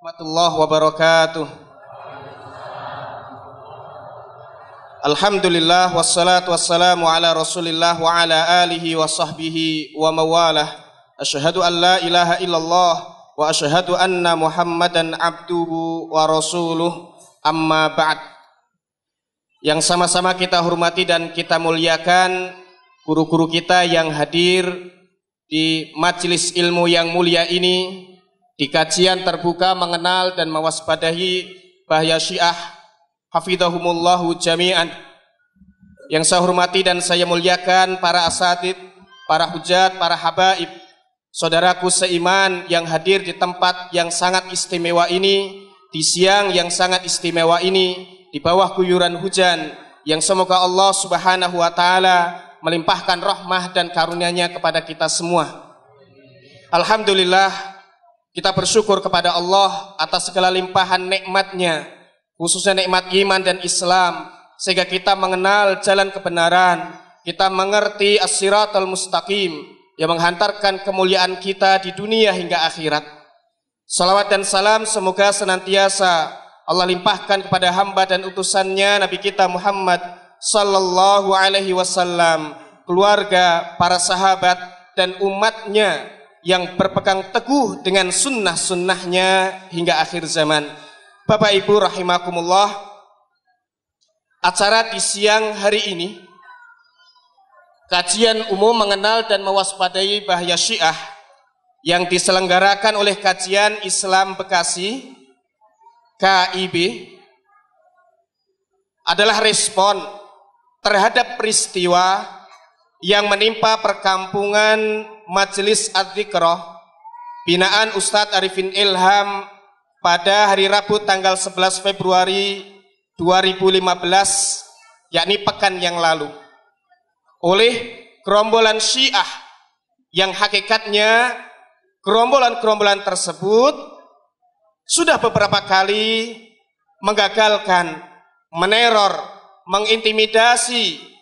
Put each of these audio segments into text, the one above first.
Warahmatullahi wabarakatuh. Alhamdulillah wassalatu wassalamu ala Rasulillah wa ala alihi wa sahbihi wa mawalah. Asyhadu an la ilaha illallah wa asyhadu anna Muhammadan abduhu wa rasuluh. Amma ba'd. Yang sama-sama kita hormati dan kita muliakan guru-guru kita yang hadir di majelis ilmu yang mulia ini, di kajian terbuka mengenal dan mewaspadai bahaya Syiah hafidhahumullahu jami'an. Yang saya hormati dan saya muliakan para asatid, para hujat, para habaib, saudaraku seiman yang hadir di tempat yang sangat istimewa ini, di siang yang sangat istimewa ini, di bawah guyuran hujan yang semoga Allah Subhanahu wa taala melimpahkan rahmah dan karunia-Nya kepada kita semua. Alhamdulillah, kita bersyukur kepada Allah atas segala limpahan nikmat-Nya, khususnya nikmat iman dan Islam, sehingga kita mengenal jalan kebenaran, kita mengerti as-siratal mustaqim yang menghantarkan kemuliaan kita di dunia hingga akhirat. Salawat dan salam semoga senantiasa Allah limpahkan kepada hamba dan utusannya Nabi kita Muhammad sallallahu alaihi wasallam, keluarga, para sahabat dan umatnya yang berpegang teguh dengan sunnah-sunnahnya hingga akhir zaman. Bapak Ibu rahimakumullah, acara di siang hari ini, kajian umum mengenal dan mewaspadai bahaya Syiah yang diselenggarakan oleh Kajian Islam Bekasi KIB adalah respon terhadap peristiwa yang menimpa perkampungan Majelis Adz-Dzikrah binaan Ustadz Arifin Ilham pada hari Rabu tanggal 11 Februari 2015, yakni pekan yang lalu, oleh gerombolan Syiah yang hakikatnya gerombolan-gerombolan tersebut sudah beberapa kali menggagalkan, meneror, mengintimidasi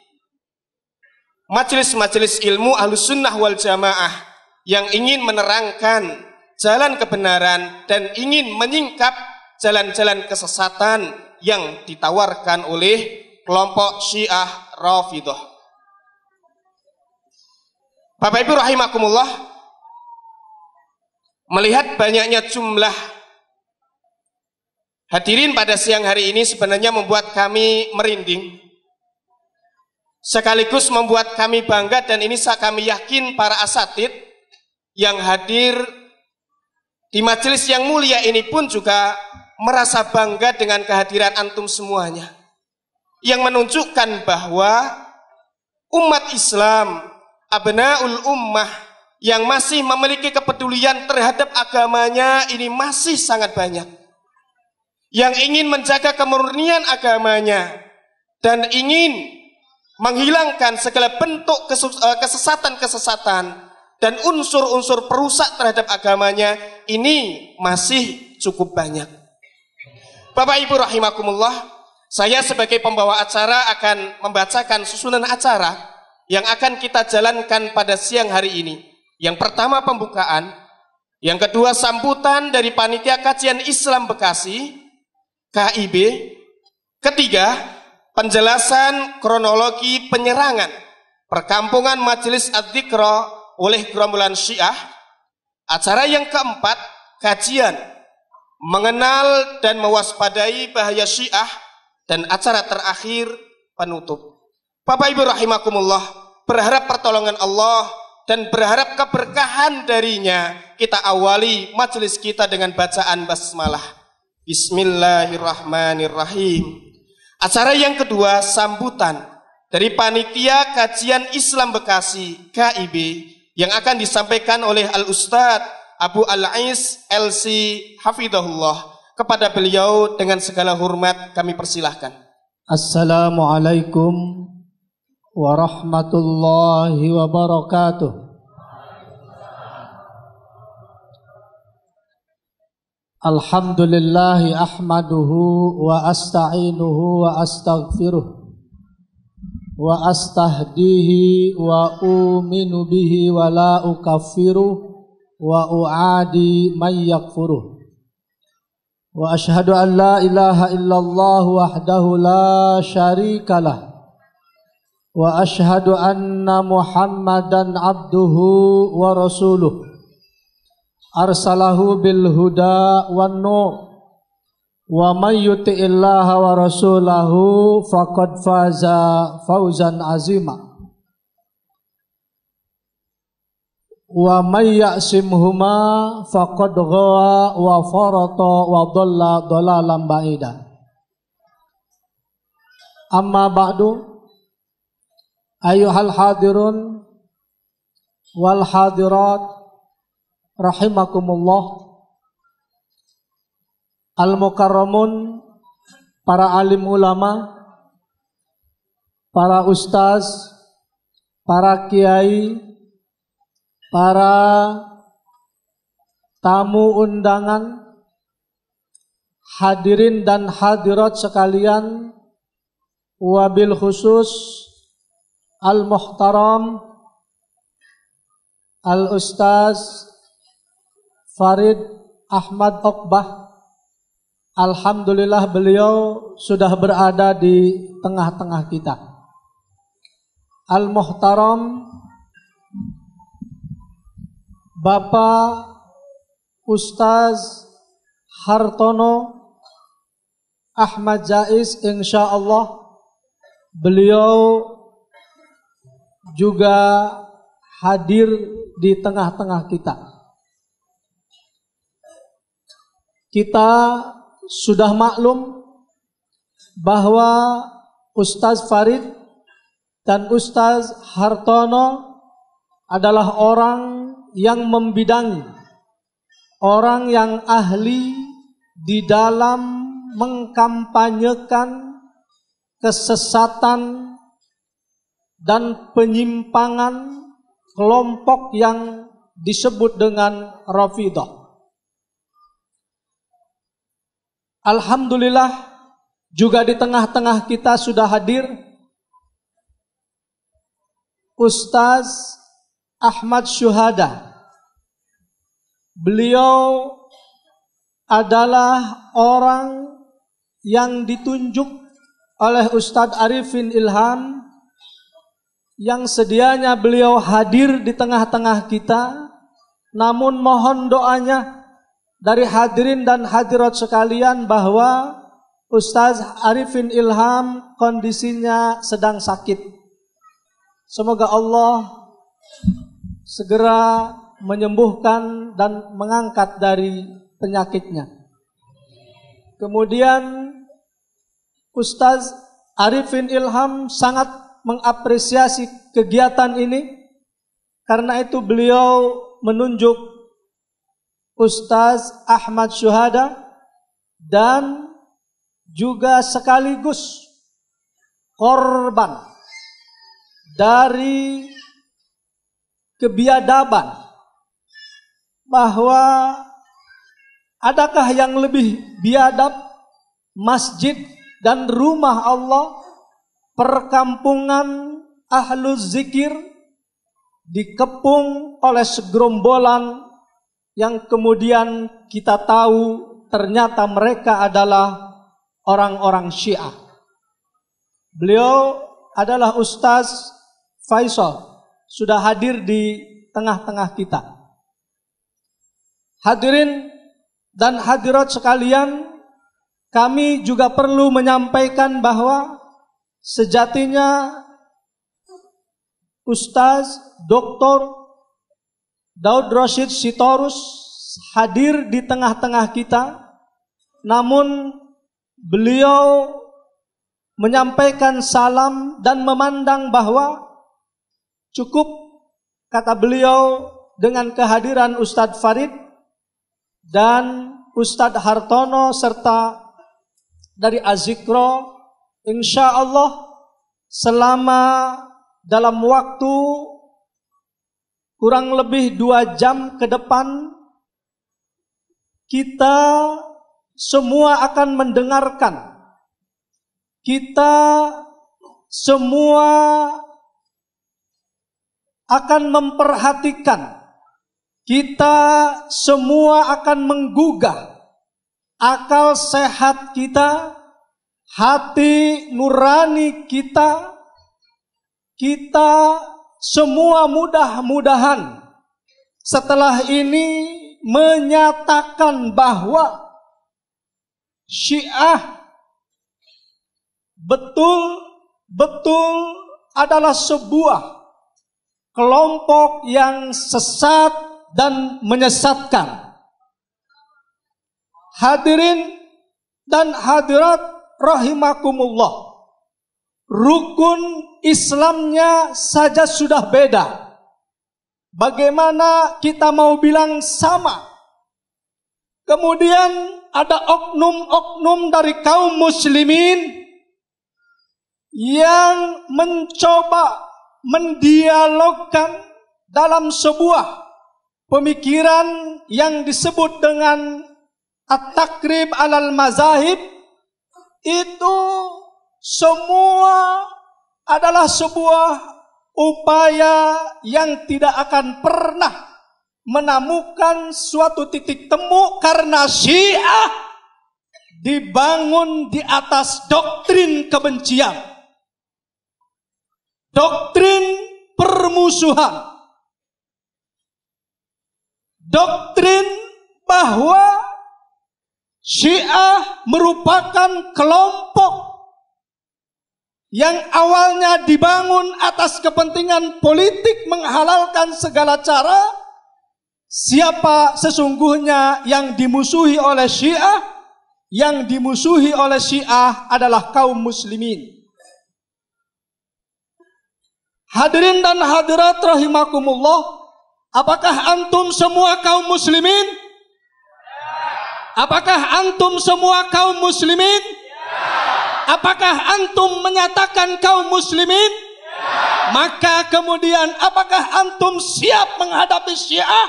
majelis-majelis ilmu Ahlus Sunnah wal Jamaah yang ingin menerangkan jalan kebenaran dan ingin menyingkap jalan-jalan kesesatan yang ditawarkan oleh kelompok Syiah Rafidhah. Bapak Ibu rahimakumullah, melihat banyaknya jumlah hadirin pada siang hari ini sebenarnya membuat kami merinding, sekaligus membuat kami bangga, dan ini kami yakin para asatid yang hadir di majelis yang mulia ini pun juga merasa bangga dengan kehadiran antum semuanya, yang menunjukkan bahwa umat Islam, abnaul ummah, yang masih memiliki kepedulian terhadap agamanya ini masih sangat banyak, yang ingin menjaga kemurnian agamanya dan ingin menghilangkan segala bentuk kesesatan-kesesatan dan unsur-unsur perusak terhadap agamanya, ini masih cukup banyak. Bapak Ibu rahimakumullah, saya sebagai pembawa acara akan membacakan susunan acara yang akan kita jalankan pada siang hari ini. Yang pertama pembukaan, yang kedua sambutan dari Panitia Kajian Islam Bekasi KIB, ketiga penjelasan kronologi penyerangan perkampungan Majelis Adz-Dzikrah oleh gerombolan Syiah. Acara yang keempat, kajian mengenal dan mewaspadai bahaya Syiah, dan acara terakhir, penutup. Bapak Ibu rahimakumullah, berharap pertolongan Allah dan berharap keberkahan darinya, kita awali majelis kita dengan bacaan basmalah. Bismillahirrahmanirrahim. Acara yang kedua, sambutan dari Panitia Kajian Islam Bekasi KIB yang akan disampaikan oleh Al-Ustadz Abu Al-Ais LC hafidhahullah. Kepada beliau dengan segala hormat kami persilahkan. Assalamualaikum warahmatullahi wabarakatuh. Alhamdulillahi ahmaduhu wa asta'inuhu wa astaghfiruh wa astahdihi wa uminu bihi wa la ukaffiru wa uadi man yakfuruh. Wa ashhadu an la ilaha illallah wahdahu la syarikalah. Wa ashhadu anna Muhammadan abduhu wa rasuluh. Arsalahu bil huda wan nur. Wa may yuti'illaha wa rasulahu faqad faza fawzan azima. Wa may ya'simhuma faqad ghawa wa farata wa dhalla dhalalan ba'ida. Amma ba'du, ayyuhal hadirun wal hadirat rahimakumullah, al-mukarramun, para alim ulama, para ustaz, para kiai, para tamu undangan, hadirin dan hadirat sekalian, wabil khusus al-muhtaram al-ustaz Farid Ahmad Okbah. Alhamdulillah beliau sudah berada di tengah-tengah kita. Al-muhtaram Bapak Ustaz Hartono Ahmad Jais, insyaallah beliau juga hadir di tengah-tengah kita. Kita sudah maklum bahwa Ustaz Farid dan Ustaz Hartono adalah orang yang membidangi, orang yang ahli di dalam mengkampanyekan kesesatan dan penyimpangan kelompok yang disebut dengan Rafidah. Alhamdulillah juga di tengah-tengah kita sudah hadir Ustaz Ahmad Syuhada. Beliau adalah orang yang ditunjuk oleh Ustadz Arifin Ilham, yang sedianya beliau hadir di tengah-tengah kita, namun mohon doanya dari hadirin dan hadirat sekalian bahwa Ustaz Arifin Ilham kondisinya sedang sakit. Semoga Allah segera menyembuhkan dan mengangkat dari penyakitnya. Kemudian Ustaz Arifin Ilham sangat mengapresiasi kegiatan ini, karena itu beliau menunjuk Ustaz Ahmad Syuhada dan juga sekaligus korban dari kebiadaban, bahwa adakah yang lebih biadab masjid dan rumah Allah, perkampungan ahlul zikir, dikepung oleh segerombolan yang kemudian kita tahu ternyata mereka adalah orang-orang Syiah. Beliau adalah Ustaz Faisal, sudah hadir di tengah-tengah kita. Hadirin dan hadirat sekalian, kami juga perlu menyampaikan bahwa sejatinya Ustaz Dr. Daud Rashid Sitorus hadir di tengah-tengah kita, namun beliau menyampaikan salam dan memandang bahwa cukup, kata beliau, dengan kehadiran Ustadz Farid dan Ustadz Hartono serta dari Azikro. Insya Allah selama dalam waktu kurang lebih 2 jam ke depan, kita semua akan mendengarkan, kita semua akan memperhatikan, kita semua akan menggugah akal sehat kita, hati nurani kita semua mudah-mudahan setelah ini menyatakan bahwa Syiah betul-betul adalah sebuah kelompok yang sesat dan menyesatkan. Hadirin dan hadirat rahimakumullah, rukun Islamnya saja sudah beda. Bagaimana kita mau bilang sama? Kemudian ada oknum-oknum dari kaum muslimin yang mencoba mendialogkan dalam sebuah pemikiran yang disebut dengan at-takrib alal mazahib. Itu semua adalah sebuah upaya yang tidak akan pernah menemukan suatu titik temu, karena Syiah dibangun di atas doktrin kebencian, doktrin permusuhan, doktrin bahwa Syiah merupakan kelompok yang awalnya dibangun atas kepentingan politik, menghalalkan segala cara. Siapa sesungguhnya yang dimusuhi oleh Syiah? Yang dimusuhi oleh Syiah adalah kaum muslimin. Hadirin dan hadirat rahimakumullah, apakah antum semua kaum muslimin? Apakah antum semua kaum muslimin? Apakah antum menyatakan kaum muslimin? Maka kemudian apakah antum siap menghadapi Syiah?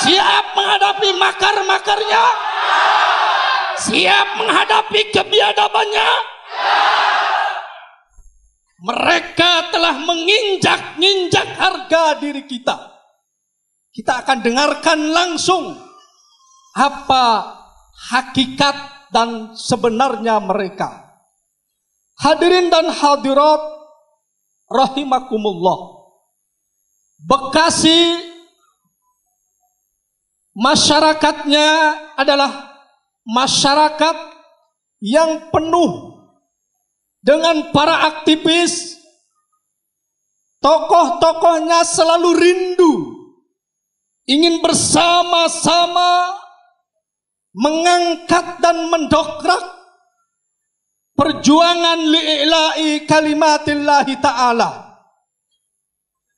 Siap menghadapi makar-makarnya? Siap menghadapi kebiadabannya? Mereka telah menginjak-injak harga diri kita. Kita akan dengarkan langsung apa hakikat dan sebenarnya mereka. Hadirin dan hadirat rahimakumullah, Bekasi masyarakatnya adalah masyarakat yang penuh dengan para aktivis. Tokoh-tokohnya selalu rindu ingin bersama-sama mengangkat dan mendokrak perjuangan li'ila'i kalimatillahi ta'ala.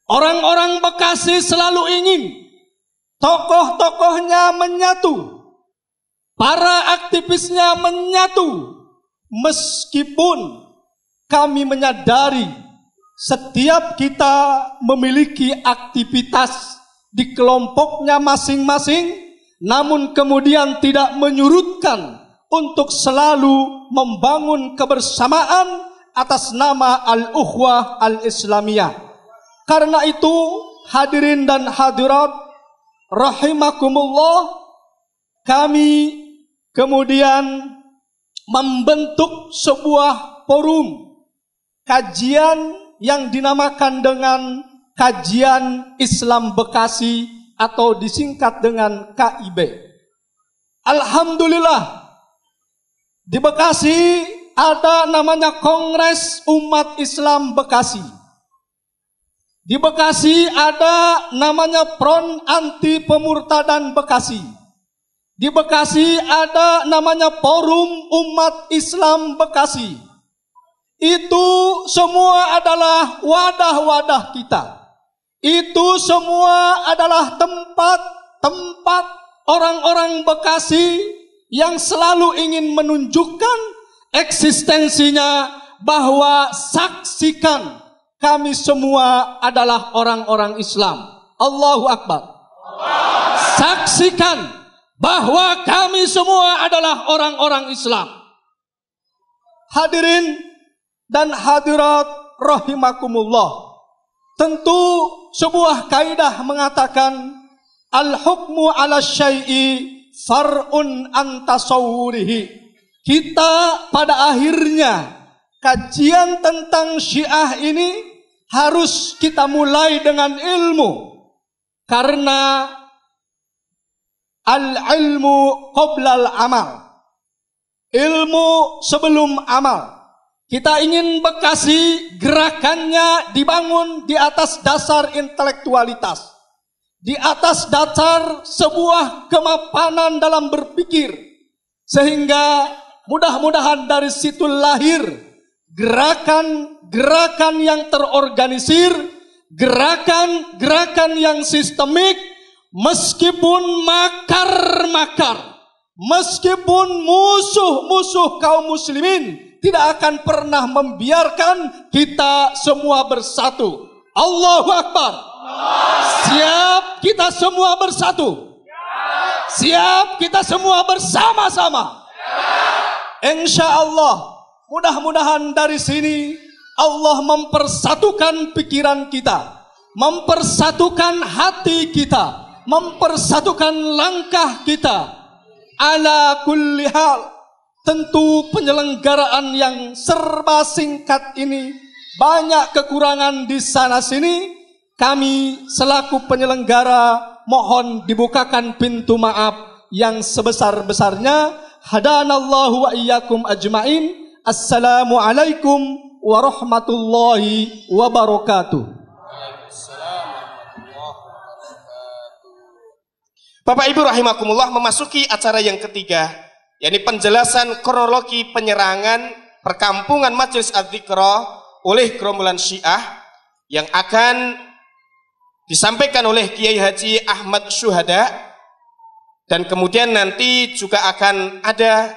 Orang-orang Bekasi selalu ingin tokoh-tokohnya menyatu, para aktivisnya menyatu, meskipun kami menyadari setiap kita memiliki aktivitas di kelompoknya masing-masing, namun kemudian tidak menyurutkan untuk selalu membangun kebersamaan atas nama al-ukhwah al-islamiyah. Karena itu, hadirin dan hadirat rahimakumullah, kami kemudian membentuk sebuah forum kajian yang dinamakan dengan Kajian Islam Bekasi atau disingkat dengan KIB. Alhamdulillah, di Bekasi ada namanya Kongres Umat Islam Bekasi. Di Bekasi ada namanya Front Anti Pemurtadan Bekasi. Di Bekasi ada namanya Forum Umat Islam Bekasi. Itu semua adalah wadah-wadah kita. Itu semua adalah tempat-tempat orang-orang Bekasi yang selalu ingin menunjukkan eksistensinya, bahwa saksikan kami semua adalah orang-orang Islam. Allahu Akbar. Saksikan bahwa kami semua adalah orang-orang Islam. Hadirin dan hadirat rahimakumullah, tentu sebuah kaidah mengatakan al-hukmu ala syai'i far'un an tasawwurihi. Kita pada akhirnya kajian tentang Syiah ini harus kita mulai dengan ilmu. Karena al-ilmu qabla al-amal. Ilmu sebelum amal. Kita ingin Bekasi gerakannya dibangun di atas dasar intelektualitas. Di atas dasar sebuah kemapanan dalam berpikir. Sehingga mudah-mudahan dari situ lahir gerakan-gerakan yang terorganisir, gerakan-gerakan yang sistemik, meskipun makar-makar, meskipun musuh-musuh kaum muslimin tidak akan pernah membiarkan kita semua bersatu. Allahu Akbar. Siap kita semua bersatu. Siap kita semua bersama-sama. Insya Allah, mudah-mudahan dari sini Allah mempersatukan pikiran kita, mempersatukan hati kita, mempersatukan langkah kita. Ala kulli hal, tentu penyelenggaraan yang serba singkat ini banyak kekurangan di sana sini. Kami selaku penyelenggara mohon dibukakan pintu maaf yang sebesar-besarnya. Hadanallahu wa iyyakum ajmain. Assalamualaikum warahmatullahi wabarakatuh. Bapak Ibu rahimakumullah, memasuki acara yang ketiga, yakni penjelasan kronologi penyerangan perkampungan Majelis Adz-Dzikra oleh gerombolan Syiah yang akan disampaikan oleh Kiai Haji Ahmad Syuhada, dan kemudian nanti juga akan ada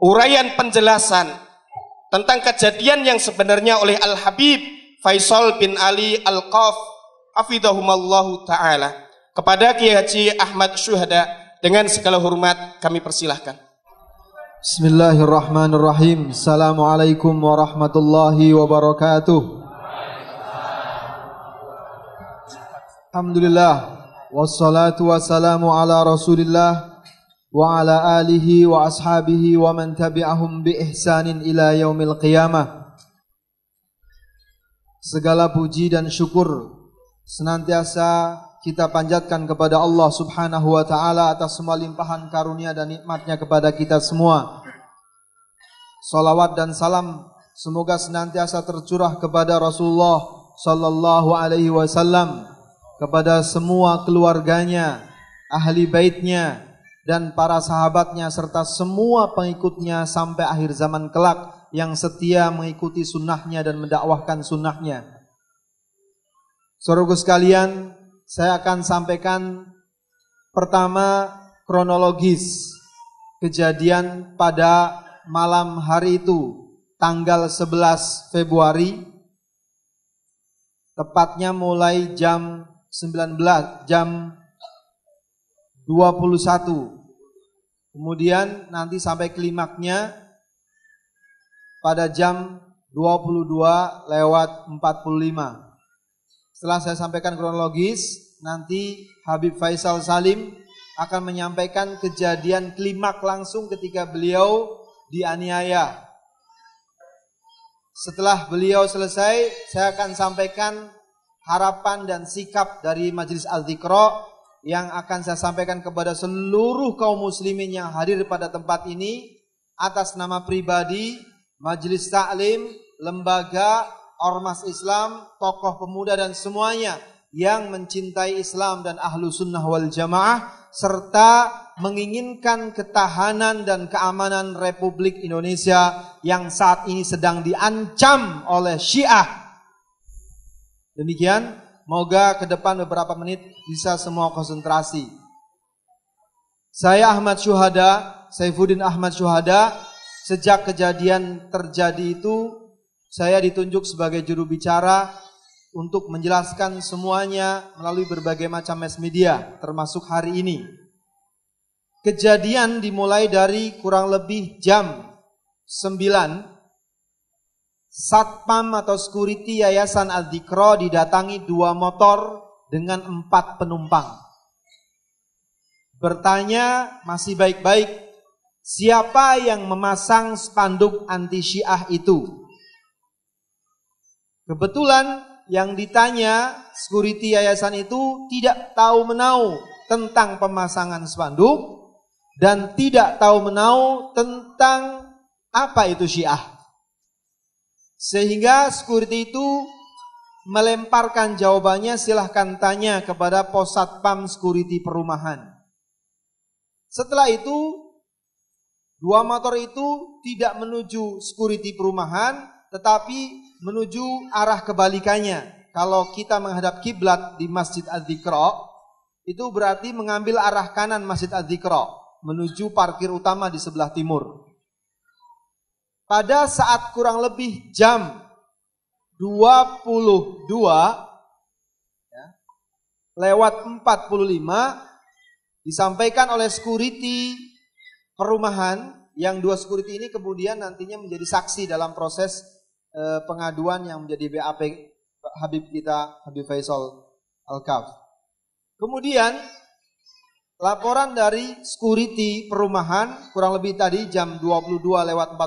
uraian penjelasan tentang kejadian yang sebenarnya oleh Al-Habib Faisal bin Ali Al-Qaf hafizahumallahu ta'ala. Kepada Kiai Haji Ahmad Syuhada dengan segala hormat kami persilahkan. Bismillahirrahmanirrahim. Assalamualaikum warahmatullahi wabarakatuh. Alhamdulillah, wassalatu wassalamu ala Rasulillah wa ala alihi wa ashabihi wa man tabi'ahum bi ihsanin ila yaumil qiyamah. Segala puji dan syukur senantiasa kita panjatkan kepada Allah Subhanahu wa ta'ala atas semua limpahan karunia dan nikmatnya kepada kita semua. Salawat dan salam semoga senantiasa tercurah kepada Rasulullah sallallahu alaihi wasallam, kepada semua keluarganya, ahli baitnya, dan para sahabatnya, serta semua pengikutnya sampai akhir zaman kelak yang setia mengikuti sunnahnya dan mendakwahkan sunnahnya. Saudaraku sekalian, saya akan sampaikan pertama kronologis kejadian pada malam hari itu, tanggal 11 Februari, tepatnya mulai jam 19, jam 21. Kemudian nanti sampai klimaknya pada jam 22:45. Setelah saya sampaikan kronologis, nanti Habib Faisal Salim akan menyampaikan kejadian klimak langsung ketika beliau dianiaya. Setelah beliau selesai, saya akan sampaikan harapan dan sikap dari Majelis Adz-Dzikra yang akan saya sampaikan kepada seluruh kaum muslimin yang hadir pada tempat ini atas nama pribadi, Majelis Taklim, lembaga, ormas Islam, tokoh pemuda dan semuanya yang mencintai Islam dan ahlu sunnah wal jamaah, serta menginginkan ketahanan dan keamanan Republik Indonesia yang saat ini sedang diancam oleh Syiah. Demikian, moga ke depan beberapa menit bisa semua konsentrasi. Saya Ahmad Syuhada, Saifuddin Ahmad Syuhada. Sejak kejadian terjadi itu, saya ditunjuk sebagai juru bicara untuk menjelaskan semuanya melalui berbagai macam mass media, termasuk hari ini. Kejadian dimulai dari kurang lebih jam 9. Satpam atau security Yayasan Adz-Dzikra didatangi 2 motor dengan 4 penumpang. bertanya masih baik-baik, siapa yang memasang spanduk anti Syiah itu? Kebetulan yang ditanya security yayasan itu tidak tahu menau tentang pemasangan spanduk dan tidak tahu menau tentang apa itu Syiah. Sehingga security itu melemparkan jawabannya, silahkan tanya kepada pos satpam security perumahan. Setelah itu, dua motor itu tidak menuju security perumahan, tetapi menuju arah kebalikannya. Kalau kita menghadap kiblat di Masjid Adz-Dzikra, itu berarti mengambil arah kanan Masjid Adz-Dzikra, menuju parkir utama di sebelah timur. Pada saat kurang lebih jam 22 ya, lewat 45 disampaikan oleh security perumahan, yang dua security ini kemudian nantinya menjadi saksi dalam proses pengaduan yang menjadi BAP Habib kita, Habib Faisal Al-Kaf. Kemudian laporan dari security perumahan kurang lebih tadi jam 22:45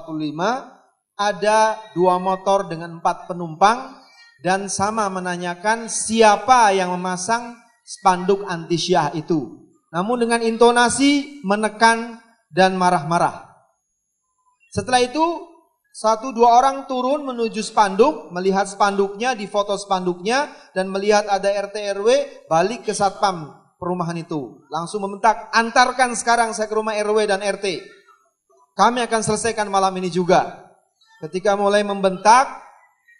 ada dua motor dengan 4 penumpang dan sama menanyakan siapa yang memasang spanduk anti Syiah itu. Namun dengan intonasi menekan dan marah-marah. Setelah itu 1-2 orang turun menuju spanduk, melihat spanduknya, difoto spanduknya dan melihat ada RT RW, balik ke satpam perumahan itu. Langsung membentak, antarkan sekarang saya ke rumah RW dan RT. Kami akan selesaikan malam ini juga. Ketika mulai membentak,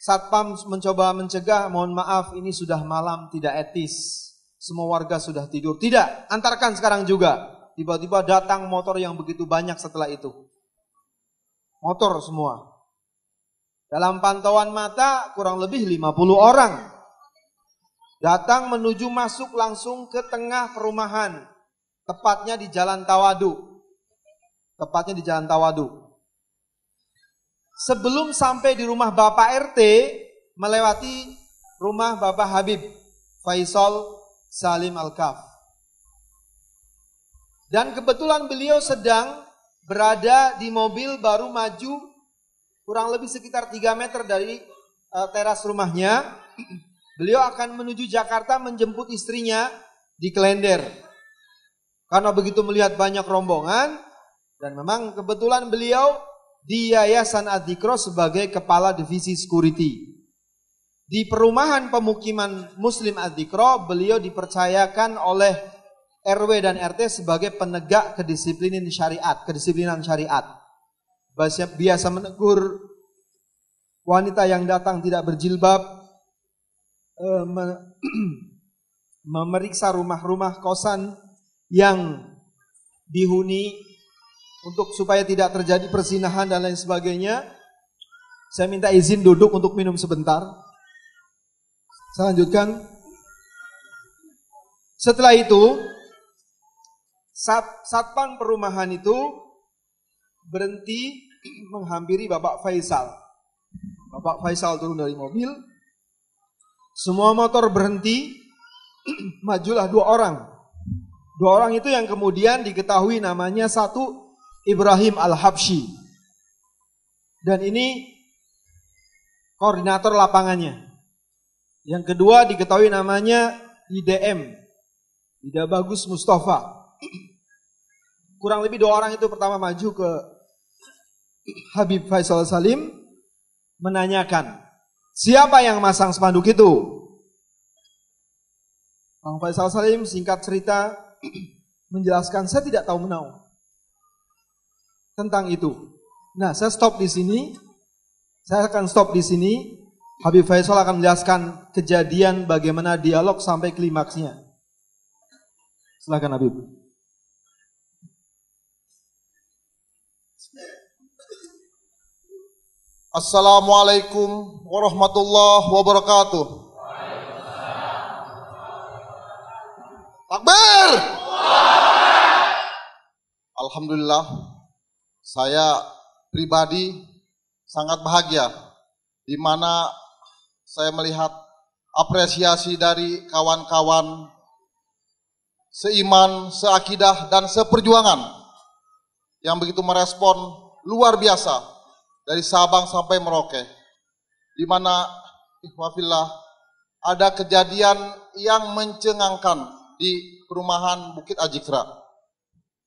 satpam mencoba mencegah, mohon maaf ini sudah malam, tidak etis. Semua warga sudah tidur. Tidak, antarkan sekarang juga. Tiba-tiba datang motor yang begitu banyak setelah itu. Motor semua. Dalam pantauan mata kurang lebih 50 orang. Datang menuju masuk langsung ke tengah perumahan. Tepatnya di Jalan Tawadu. Sebelum sampai di rumah Bapak RT, melewati rumah Bapak Habib Faisal Salim Al-Kaf. Dan kebetulan beliau sedang berada di mobil baru maju kurang lebih sekitar 3 meter dari teras rumahnya. Beliau akan menuju Jakarta menjemput istrinya di Klender. Karena begitu melihat banyak rombongan, dan memang kebetulan beliau di Yayasan Adz-Dzikra sebagai kepala divisi security. Di perumahan pemukiman Muslim Adz-Dzikra, beliau dipercayakan oleh RW dan RT sebagai penegak kedisiplinan syariat. Biasa menegur wanita yang datang tidak berjilbab, memeriksa rumah-rumah kosan yang dihuni untuk supaya tidak terjadi perzinahan dan lain sebagainya. Saya minta izin duduk untuk minum sebentar. Saya lanjutkan. Setelah itu, satpam perumahan itu berhenti menghampiri Bapak Faisal. Bapak Faisal turun dari mobil. Semua motor berhenti. Majulah 2 orang. 2 orang itu yang kemudian diketahui namanya, satu Ibrahim Al-Habsyi. Dan ini koordinator lapangannya. Yang kedua diketahui namanya IDM, Ida Bagus Mustafa. Kurang lebih 2 orang itu pertama maju ke Habib Faisal Salim, menanyakan, siapa yang masang spanduk itu? Bang Faisal Salim singkat cerita menjelaskan, saya tidak tahu menau tentang itu. Nah, saya stop di sini. Saya akan stop di sini. Habib Faisal akan menjelaskan kejadian bagaimana dialog sampai klimaksnya. Silakan Habib. Assalamualaikum warahmatullahi wabarakatuh. Takbir. Alhamdulillah, saya pribadi sangat bahagia di mana saya melihat apresiasi dari kawan-kawan seiman, seakidah, dan seperjuangan yang begitu merespon luar biasa dari Sabang sampai Merauke, di mana ikhwafillah ada kejadian yang mencengangkan di perumahan Bukit Ajikra,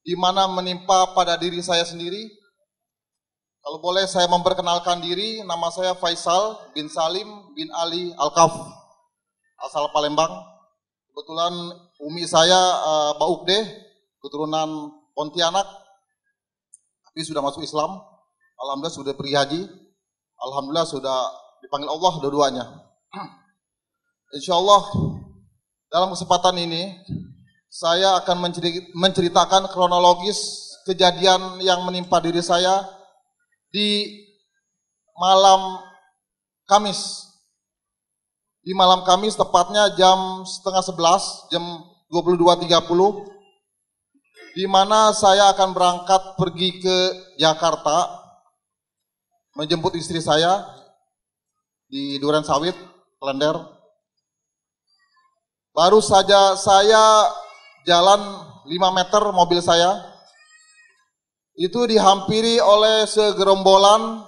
di mana menimpa pada diri saya sendiri. Kalau boleh saya memperkenalkan diri, nama saya Faisal bin Salim bin Ali Al-Kaf, asal Palembang. Kebetulan umi saya Mbak Ukde, keturunan Pontianak, tapi sudah masuk Islam. Alhamdulillah sudah pergi haji. Alhamdulillah sudah dipanggil Allah dua-duanya. Insya Allah dalam kesempatan ini saya akan menceritakan kronologis kejadian yang menimpa diri saya di malam Kamis. Di malam Kamis tepatnya jam 10:30, jam 22.30, di mana saya akan berangkat pergi ke Jakarta menjemput istri saya di Duren Sawit, Klender. Baru saja saya jalan 5 meter mobil saya, itu dihampiri oleh segerombolan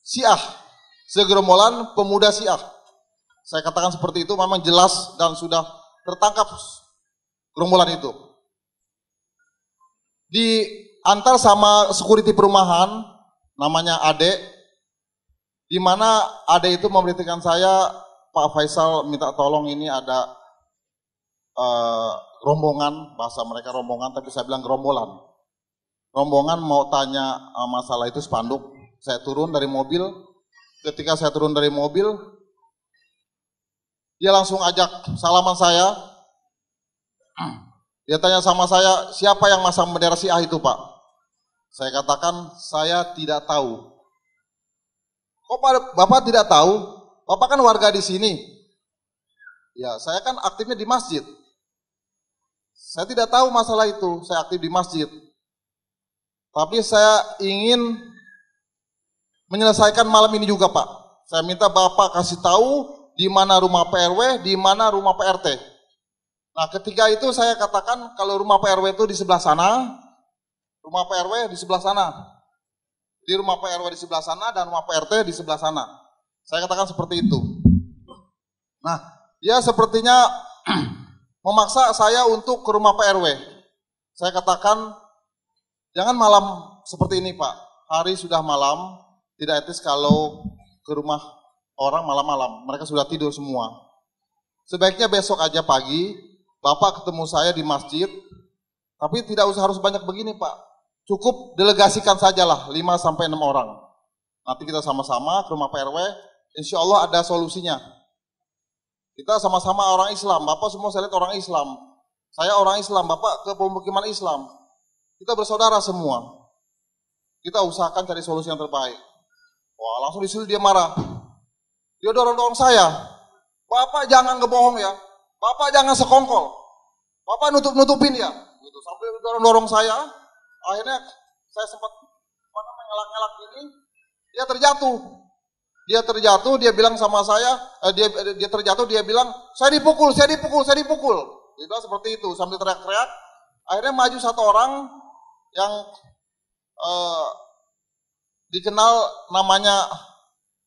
Syiah, segerombolan pemuda Syiah. Saya katakan seperti itu, memang jelas dan sudah tertangkap gerombolan itu. Diantar sama security perumahan, namanya Ade, di mana Ade itu memberitakan saya, Pak Faisal minta tolong, ini ada rombongan, bahasa mereka rombongan, tapi saya bilang gerombolan. Rombongan mau tanya masalah itu spanduk. Saya turun dari mobil. Ketika saya turun dari mobil, dia langsung ajak salaman saya. Dia tanya sama saya, siapa yang masang bendera Syiah itu, Pak? Saya katakan, saya tidak tahu. Kok Bapak tidak tahu? Bapak kan warga di sini. Ya, saya kan aktifnya di masjid. Saya tidak tahu masalah itu, saya aktif di masjid. Tapi saya ingin menyelesaikan malam ini juga, Pak. Saya minta Bapak kasih tahu di mana rumah PRW, di mana rumah PRT. Nah, ketika itu saya katakan kalau rumah PRW itu di sebelah sana, rumah PRW di sebelah sana. Di rumah PRW di sebelah sana dan rumah PRT di sebelah sana. Saya katakan seperti itu. Nah, dia sepertinya memaksa saya untuk ke rumah PRW. Saya katakan, jangan malam seperti ini, Pak. Hari sudah malam, tidak etis kalau ke rumah orang malam-malam. Mereka sudah tidur semua. Sebaiknya besok aja pagi, Bapak ketemu saya di masjid, tapi tidak usah harus banyak begini, Pak. Cukup delegasikan sajalah 5-6 orang. Nanti kita sama-sama ke rumah PRW, insya Allah ada solusinya. Kita sama-sama orang Islam, Bapak semua saya lihat orang Islam. Saya orang Islam, Bapak ke pemukiman Islam. Kita bersaudara semua. Kita usahakan cari solusi yang terbaik. Wah, langsung disitu dia marah. Dia dorong-dorong saya. Bapak jangan ngebohong ya. Bapak jangan sekongkol. Bapak nutup-nutupin ya. Gitu. Sampai dorong-dorong saya. Akhirnya saya sempat ngelak-ngelak ini. Dia terjatuh. Dia bilang sama saya, dia terjatuh, dia bilang, saya dipukul. Dia bilang seperti itu, sambil teriak-teriak. Akhirnya maju satu orang yang dikenal namanya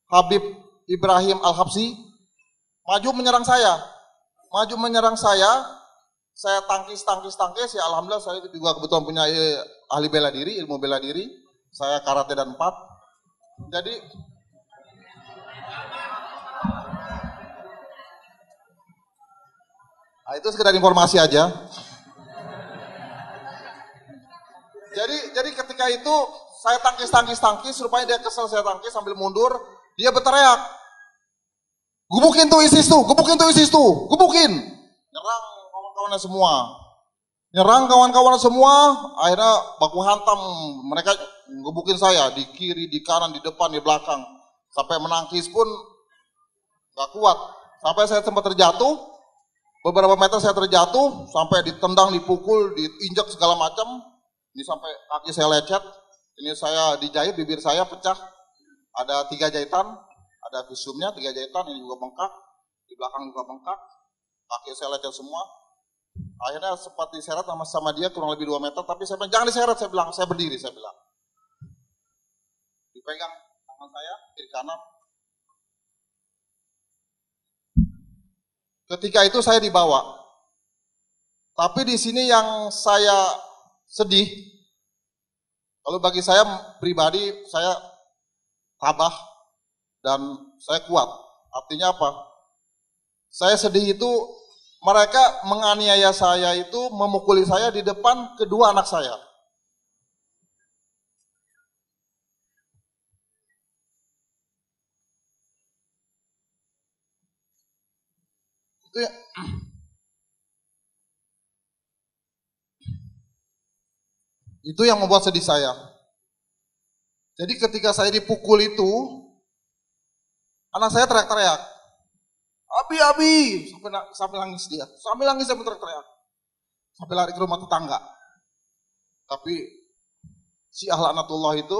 Habib Ibrahim Al-Habsyi, maju menyerang saya. Saya tangkis, ya alhamdulillah saya juga kebetulan punya ahli bela diri, ilmu bela diri. Saya karate dan 4. Jadi itu sekedar informasi aja. Jadi ketika itu saya tangkis, rupanya dia kesel, saya tangkis sambil mundur, dia berteriak, gebukin tuh ISIS tuh, gebukin. Nyerang kawan-kawannya semua, akhirnya baku hantam, mereka gebukin saya di kiri, di kanan, di depan, di belakang. Sampai menangkis pun gak kuat, sampai saya sempat terjatuh. Beberapa meter saya terjatuh, sampai ditendang, dipukul, diinjak segala macam. Ini sampai kaki saya lecet. Ini saya dijahit, bibir saya pecah. Ada 3 jahitan, ada visumnya 3 jahitan. Ini juga bengkak, di belakang juga bengkak. kaki saya lecet semua. Akhirnya sempat diseret sama dia kurang lebih 2 meter, tapi saya bilang, jangan diseret, saya bilang, saya berdiri, saya bilang. Dipegang tangan saya, kiri kanan. Ketika itu saya dibawa. Tapi di sini yang saya sedih, kalau bagi saya pribadi, saya tabah dan saya kuat. Artinya apa? Saya sedih itu mereka menganiaya saya itu, memukuli saya di depan kedua anak saya. Itu yang membuat sedih saya. Jadi ketika saya dipukul itu, anak saya teriak-teriak. Abi, sampai nangis dia. Sampai nangis sampai teriak-teriak. Sampai lari ke rumah tetangga. Tapi si laknatullah itu,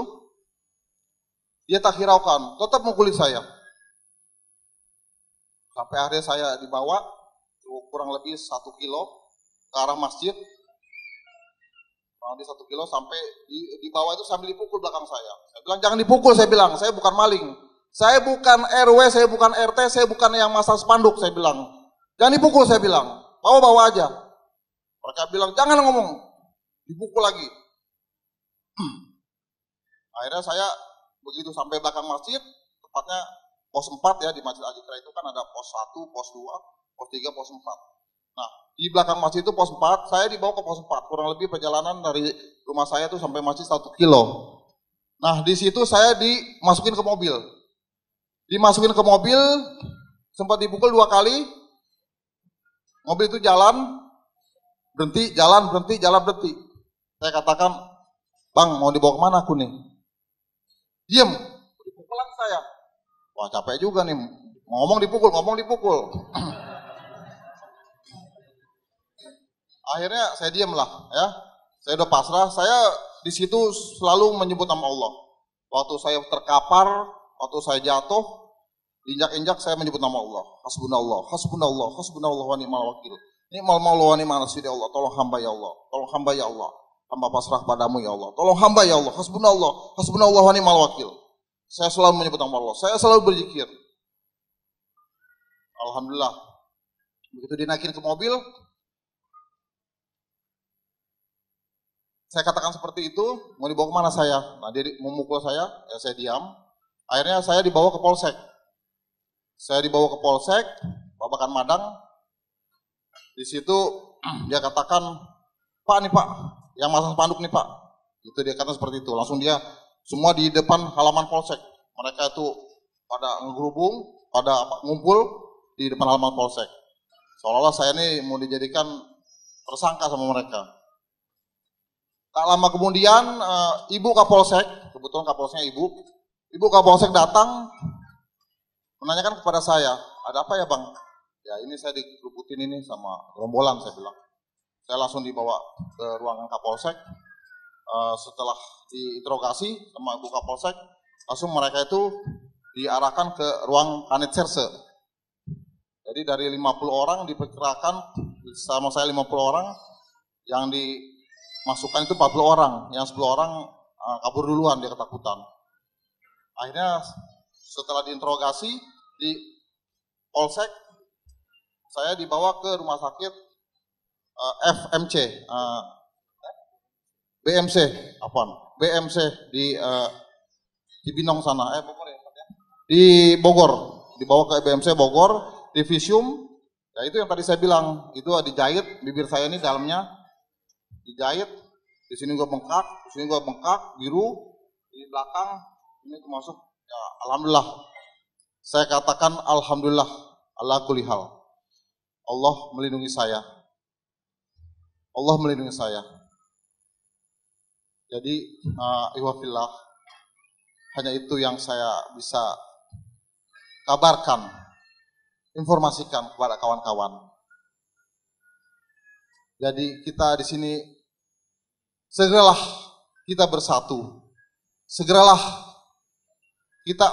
dia tak hiraukan, tetap mukuli saya. Sampai akhirnya saya dibawa kurang lebih 1 kilo ke arah masjid. Kurang lebih 1 kilo sampai di bawah itu sambil dipukul belakang saya. Saya bilang jangan dipukul, saya bilang, saya bukan maling. Saya bukan RW, saya bukan RT, saya bukan yang masang spanduk, saya bilang. Jangan dipukul, saya bilang. Bawa-bawa aja. Mereka bilang, jangan ngomong. Dipukul lagi. Akhirnya saya begitu sampai belakang masjid, tepatnya pos 4 ya, di Masjid Al-Zikra itu kan ada pos 1, pos 2, pos 3, pos 4. Nah, di belakang masjid itu pos 4, saya dibawa ke pos 4. Kurang lebih perjalanan dari rumah saya tuh sampai masjid 1 kilo. Nah, di situ saya dimasukin ke mobil. Dimasukin ke mobil, sempat dipukul 2 kali. Mobil itu jalan, berhenti, jalan, berhenti, jalan, berhenti. Saya katakan, bang mau dibawa kemana aku nih? Diam, dipukul lagi saya. Wah capek juga nih, ngomong dipukul. Akhirnya saya diam lah ya. Saya udah pasrah, saya di situ selalu menyebut nama Allah. Waktu saya terkapar, waktu saya jatuh, injak-injak saya menyebut nama Allah. Hasbunallah, hasbunallah, hasbunallah wa ni'mal wakil. Ni'mal maula wa ni'mal nasir ya Allah. Tolong hamba ya Allah. Tolong hamba ya Allah. Hamba pasrah padamu ya Allah. Tolong hamba ya Allah. Hasbunallah, hasbunallah wa ni'mal wakil. Saya selalu menyebut nama Allah. Saya selalu berzikir. Alhamdulillah. Begitu dinaikin ke mobil, saya katakan seperti itu, mau dibawa kemana saya? Nah dia memukul saya, ya saya diam. Akhirnya saya dibawa ke Polsek. Saya dibawa ke Polsek, Babakan Madang. Di situ dia katakan, Pak nih Pak, yang masang spanduk nih Pak. Itu dia kata seperti itu. Langsung dia semua di depan halaman Polsek. Mereka itu pada ngegerubung, pada ngumpul di depan halaman Polsek. Seolah-olah saya ini mau dijadikan tersangka sama mereka. Tak lama kemudian Ibu Kapolsek, kebetulan Kapolseknya Ibu Kapolsek datang menanyakan kepada saya, ada apa ya Bang? Ya ini saya dikeruputin ini sama rombolan, saya bilang. Saya langsung dibawa ke ruangan Kapolsek. Setelah diinterogasi sama Ibu Kapolsek, langsung mereka itu diarahkan ke ruang Kanit Serse. Jadi dari 50 orang diperkirakan sama saya 50 orang, yang dimasukkan itu 40 orang, yang 10 orang kabur duluan, dia ketakutan. Akhirnya setelah diinterogasi di Polsek, saya dibawa ke rumah sakit FMC, BMC di Cibinong sana, di Bogor, dibawa ke BMC Bogor, di Visium. Ya itu yang tadi saya bilang, itu dijahit bibir saya ini dalamnya, dijahit, di sini gua bengkak, di sini gua bengkak, biru, di belakang ini termasuk. Ya, alhamdulillah. Saya katakan alhamdulillah ala kulli hal. Allah melindungi saya. Allah melindungi saya. Jadi ihwafillah, hanya itu yang saya bisa kabarkan, informasikan kepada kawan-kawan. Jadi kita di sini segeralah kita bersatu. Segeralah kita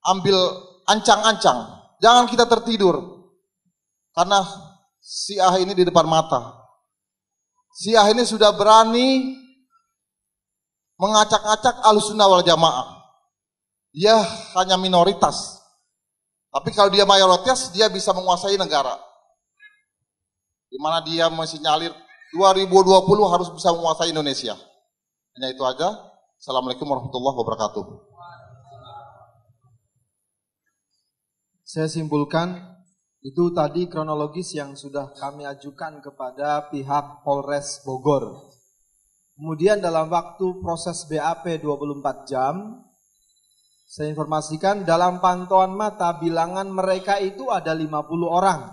ambil ancang-ancang. Jangan kita tertidur. Karena Syiah ini di depan mata. Syiah ini sudah berani mengacak-acak Ahlussunnah wal Jamaah. Dia hanya minoritas. Tapi kalau dia mayoritas, dia bisa menguasai negara. Di mana dia masih nyalir 2020 harus bisa menguasai Indonesia. Hanya itu aja. Assalamualaikum warahmatullahi wabarakatuh. Saya simpulkan itu tadi kronologis yang sudah kami ajukan kepada pihak Polres Bogor. Kemudian dalam waktu proses BAP 24 jam, saya informasikan dalam pantauan mata bilangan mereka itu ada 50 orang.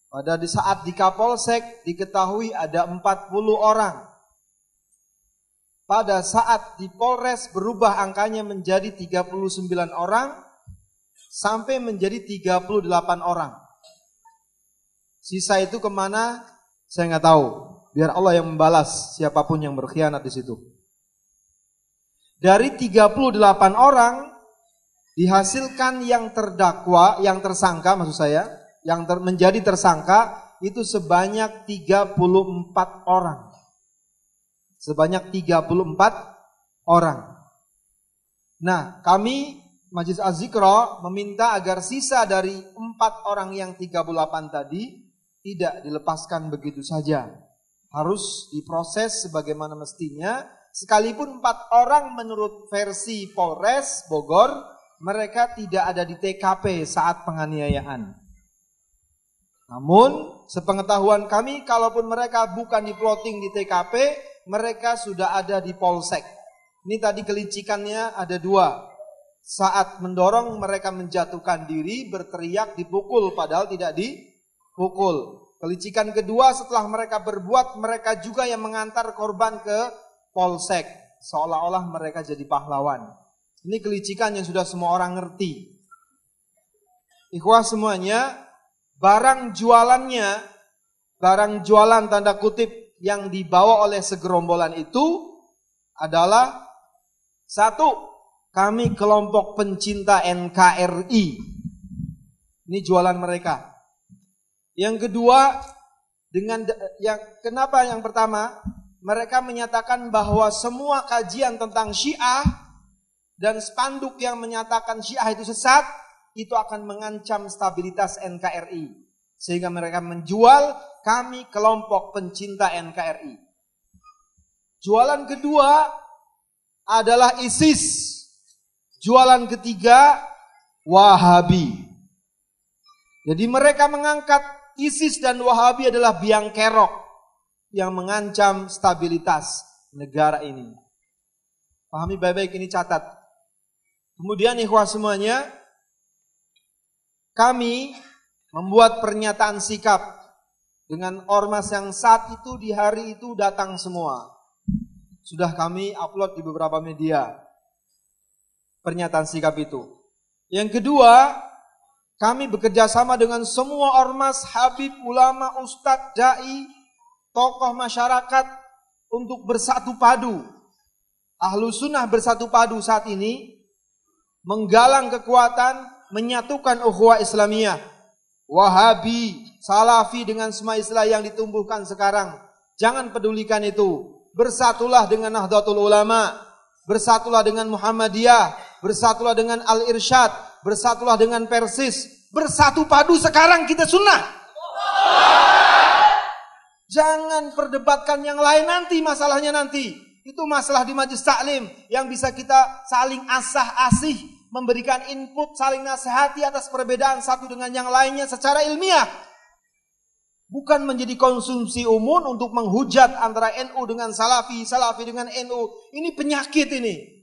Pada saat di Kapolsek diketahui ada 40 orang. Pada saat di Polres berubah angkanya menjadi 39 orang. Sampai menjadi 38 orang. Sisa itu kemana? Saya nggak tahu. Biar Allah yang membalas siapapun yang berkhianat di situ. Dari 38 orang dihasilkan yang terdakwa, yang tersangka maksud saya, yang menjadi tersangka itu sebanyak 34 orang. Sebanyak 34 orang. Nah, kami Majelis Az-Zikra meminta agar sisa dari 4 orang yang 38 tadi tidak dilepaskan begitu saja. Harus diproses sebagaimana mestinya. Sekalipun 4 orang menurut versi Polres Bogor, mereka tidak ada di TKP saat penganiayaan. Namun, sepengetahuan kami, kalaupun mereka bukan di plotting di TKP, mereka sudah ada di Polsek. Ini tadi kelicikannya ada 2. Saat mendorong mereka menjatuhkan diri, berteriak, dipukul padahal tidak dipukul. Kelicikan kedua setelah mereka berbuat, mereka juga yang mengantar korban ke Polsek. Seolah-olah mereka jadi pahlawan. Ini kelicikan yang sudah semua orang ngerti. Ikhwah semuanya, barang jualan tanda kutip yang dibawa oleh segerombolan itu adalah 1. Kami kelompok pencinta NKRI. Ini jualan mereka. Yang kedua, kenapa yang pertama? Mereka menyatakan bahwa semua kajian tentang Syiah dan spanduk yang menyatakan Syiah itu sesat, itu akan mengancam stabilitas NKRI. Sehingga mereka menjual kami kelompok pencinta NKRI. Jualan kedua adalah ISIS. Jualan ketiga, Wahabi. Jadi mereka mengangkat ISIS dan Wahabi adalah biang kerok yang mengancam stabilitas negara ini. Pahami baik-baik, ini catat. Kemudian ikhwah semuanya, kami membuat pernyataan sikap dengan ormas yang saat itu di hari itu datang semua. Sudah kami upload di beberapa media. Pernyataan sikap itu. Yang kedua, kami bekerja sama dengan semua ormas, habib, ulama, ustadz, dai, tokoh masyarakat untuk bersatu padu. Ahlussunnah bersatu padu saat ini menggalang kekuatan, menyatukan ukhuwah Islamiyah. Wahabi, Salafi dengan semua istilah yang ditumbuhkan sekarang. Jangan pedulikan itu. Bersatulah dengan Nahdlatul Ulama, bersatulah dengan Muhammadiyah, bersatulah dengan Al-Irsyad, bersatulah dengan Persis. Bersatu padu sekarang kita sunnah. Jangan perdebatkan yang lain nanti, masalahnya nanti. Itu masalah di majelis taklim yang bisa kita saling asah-asih, memberikan input, saling nasihati atas perbedaan satu dengan yang lainnya secara ilmiah. Bukan menjadi konsumsi umum untuk menghujat antara NU dengan Salafi, Salafi dengan NU. Ini penyakit ini.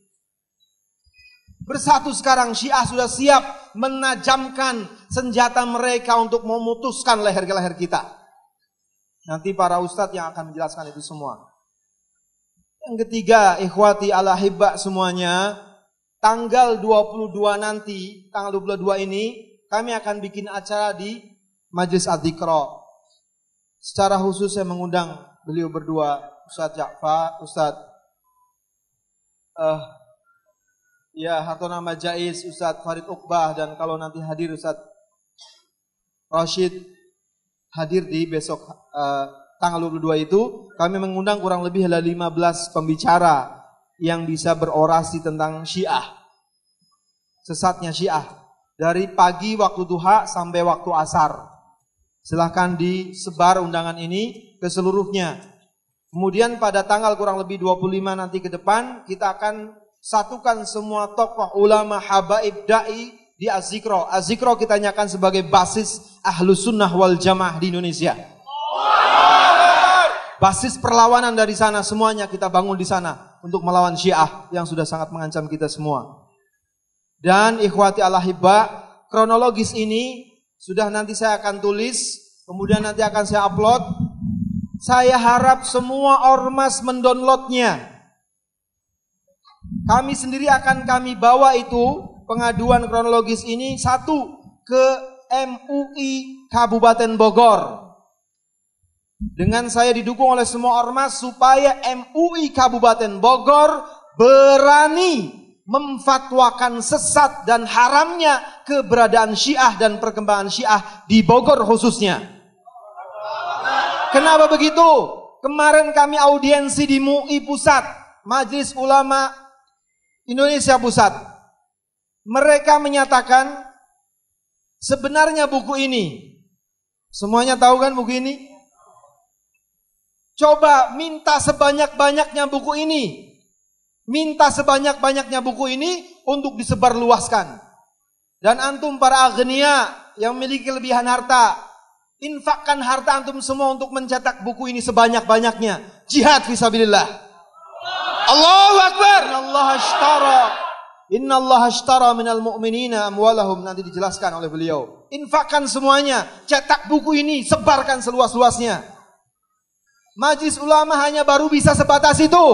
Bersatu sekarang, Syiah sudah siap menajamkan senjata mereka untuk memutuskan leher-leher kita. Nanti para ustadz yang akan menjelaskan itu semua. Yang ketiga, ikhwati ala hibba semuanya, tanggal 22 nanti, tanggal 22 ini, kami akan bikin acara di Majelis Az-Zikra. Secara khusus saya mengundang beliau berdua, Ustadz Ja'far, Ustadz Hartono Majais, Ustadz Farid Uqbah, dan kalau nanti hadir Ustadz Rashid hadir di besok tanggal 22 itu, kami mengundang kurang lebih ada 15 pembicara yang bisa berorasi tentang Syiah. Sesatnya Syiah. Dari pagi waktu duha sampai waktu asar. Silahkan disebar undangan ini ke seluruhnya. Kemudian pada tanggal kurang lebih 25 nanti ke depan, kita akan satukan semua tokoh ulama habaib da'i di Az-Zikro. Az-Zikro kita nyatakan sebagai basis Ahlus Sunnah wal Jamaah di Indonesia. Basis perlawanan dari sana semuanya kita bangun di sana untuk melawan Syiah yang sudah sangat mengancam kita semua. Dan ikhwati al-ahibba, kronologis ini sudah nanti saya akan tulis, kemudian nanti akan saya upload. Saya harap semua ormas mendownloadnya. Kami sendiri akan kami bawa itu pengaduan kronologis ini satu ke MUI Kabupaten Bogor. Dengan saya didukung oleh semua ormas supaya MUI Kabupaten Bogor berani memfatwakan sesat dan haramnya keberadaan Syiah dan perkembangan Syiah di Bogor khususnya. Kenapa begitu? Kemarin kami audiensi di MUI Pusat, Majelis Ulama Indonesia Pusat. Mereka menyatakan sebenarnya buku ini, semuanya tahu kan buku ini? Coba minta sebanyak-banyaknya buku ini. Minta sebanyak-banyaknya buku ini untuk disebarluaskan. Dan antum para aghnia yang memiliki kelebihan harta, infakkan harta antum semua untuk mencetak buku ini sebanyak-banyaknya. Jihad fisabilillah. Allahu Akbar. Innallaha ashtara minal mu'minina amwalahum. Nanti dijelaskan oleh beliau. Infakkan semuanya. Cetak buku ini, sebarkan seluas-luasnya. Majelis ulama hanya baru bisa sebatas itu.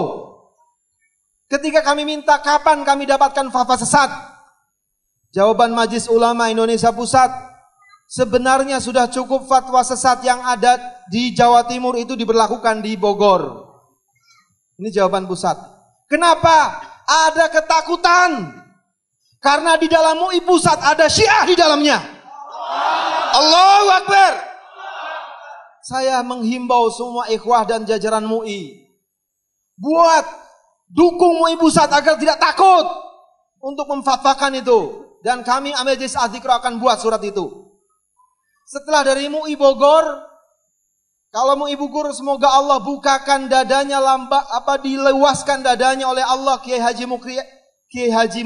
Ketika kami minta kapan kami dapatkan fatwa sesat, jawaban Majelis Ulama Indonesia Pusat, sebenarnya sudah cukup fatwa sesat yang ada di Jawa Timur itu diberlakukan di Bogor. Ini jawaban pusat. Kenapa? Ada ketakutan. Karena di dalam MUI Pusat ada Syiah di dalamnya. Allahu Akbar. Saya menghimbau semua ikhwah dan jajaran MUI, buat dukung MUI Pusat agar tidak takut untuk memfatwakan itu. Dan kami Majelis Az-Zikro akan buat surat itu. Setelah dari MUI Bogor, kalau MUI Bogor semoga Allah bukakan dadanya, diluaskan dadanya oleh Allah Kiai Haji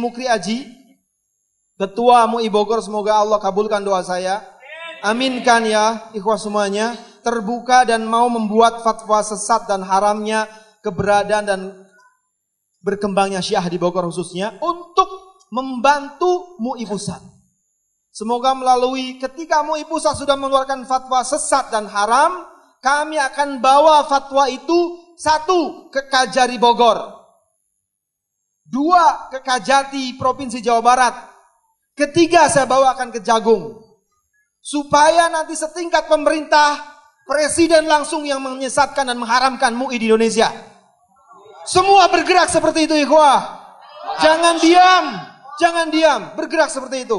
Mukri Aji, Ketua MUI Bogor, semoga Allah kabulkan doa saya. Aminkan ya ikhwah semuanya. Terbuka dan mau membuat fatwa sesat dan haramnya keberadaan dan berkembangnya Syiah di Bogor khususnya untuk membantu MUI Pusat. Semoga melalui ketika MUI Pusat sudah mengeluarkan fatwa sesat dan haram, kami akan bawa fatwa itu satu ke Kajari Bogor, dua ke Kajati Provinsi Jawa Barat, ketiga saya bawa akan ke Jagung, supaya nanti setingkat pemerintah Presiden langsung yang menyesatkan dan mengharamkan MUI di Indonesia. Semua bergerak seperti itu ikhwah. Jangan diam, bergerak seperti itu.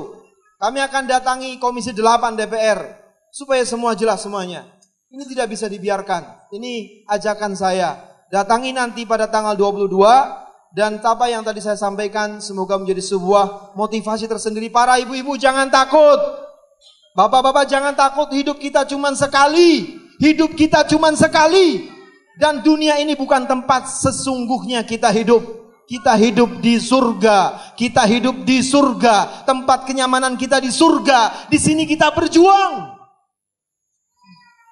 Kami akan datangi Komisi 8 DPR supaya semua jelas semuanya. Ini tidak bisa dibiarkan. Ini ajakan saya. Datangi nanti pada tanggal 22 dan apa yang tadi saya sampaikan semoga menjadi sebuah motivasi tersendiri. Para ibu-ibu jangan takut. Bapak-bapak jangan takut, hidup kita cuma sekali. Hidup kita cuma sekali. Dan dunia ini bukan tempat sesungguhnya kita hidup. Kita hidup di surga. Kita hidup di surga. Tempat kenyamanan kita di surga. Di sini kita berjuang.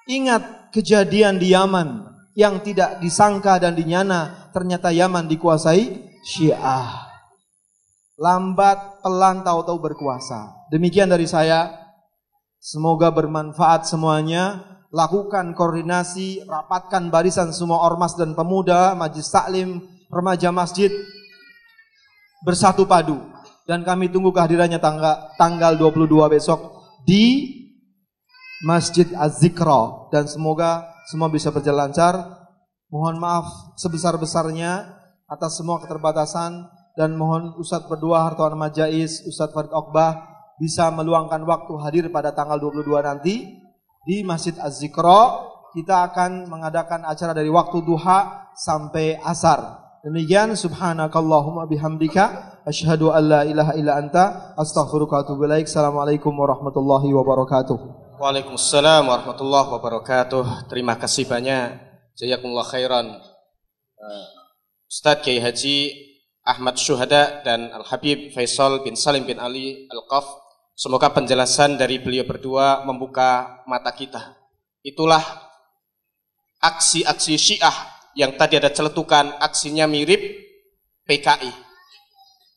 Ingat kejadian di Yaman yang tidak disangka dan dinyana. Ternyata Yaman dikuasai Syiah. Lambat pelan tahu-tahu berkuasa. Demikian dari saya. Semoga bermanfaat semuanya. Lakukan koordinasi, rapatkan barisan semua ormas dan pemuda, Majelis Taklim, remaja masjid bersatu padu. Dan kami tunggu kehadirannya tanggal 22 besok di Masjid Az-Zikro. Dan semoga semua bisa berjalan lancar. Mohon maaf sebesar-besarnya atas semua keterbatasan. Dan mohon Ustadz berdua Hartawan Majais, Ustadz Farid Okbah, bisa meluangkan waktu hadir pada tanggal 22 nanti di Masjid Az-Zikra. Kita akan mengadakan acara dari waktu duha sampai asar. Demikian, subhanakallahumma bihamdika asyhadu an la ilaha illa anta astaghfiruka wa atubu ilaik. Assalamualaikum warahmatullahi wabarakatuh. Waalaikumsalam warahmatullahi wabarakatuh. Terima kasih banyak. Jazakumullah khairan. Ustadz Kiai Haji Ahmad Syuhada dan Al-Habib Faisal bin Salim bin Ali Al-Qaf. Semoga penjelasan dari beliau berdua membuka mata kita. Itulah aksi-aksi Syiah yang tadi ada celetukan, aksinya mirip PKI.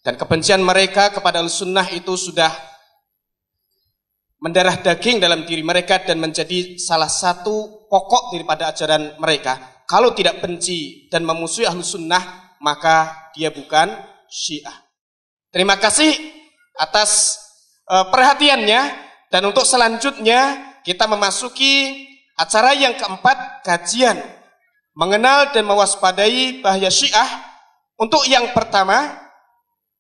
Dan kebencian mereka kepada Al-Sunnah itu sudah mendarah daging dalam diri mereka dan menjadi salah satu pokok daripada ajaran mereka. Kalau tidak benci dan memusuhi Ahlussunnah, maka dia bukan Syiah. Terima kasih atas perhatiannya, dan untuk selanjutnya kita memasuki acara yang keempat, kajian mengenal dan mewaspadai bahaya Syiah. Untuk yang pertama,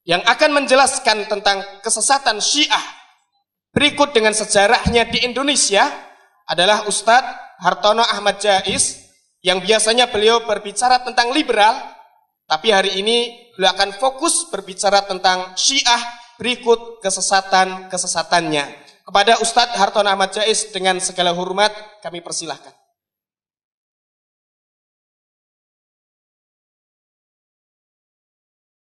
yang akan menjelaskan tentang kesesatan Syiah berikut dengan sejarahnya di Indonesia adalah Ustadz Hartono Ahmad Jais, yang biasanya beliau berbicara tentang liberal, tapi hari ini beliau akan fokus berbicara tentang Syiah berikut kesesatan-kesesatannya. Kepada Ustadz Hartono Ahmad Jais dengan segala hormat kami persilahkan.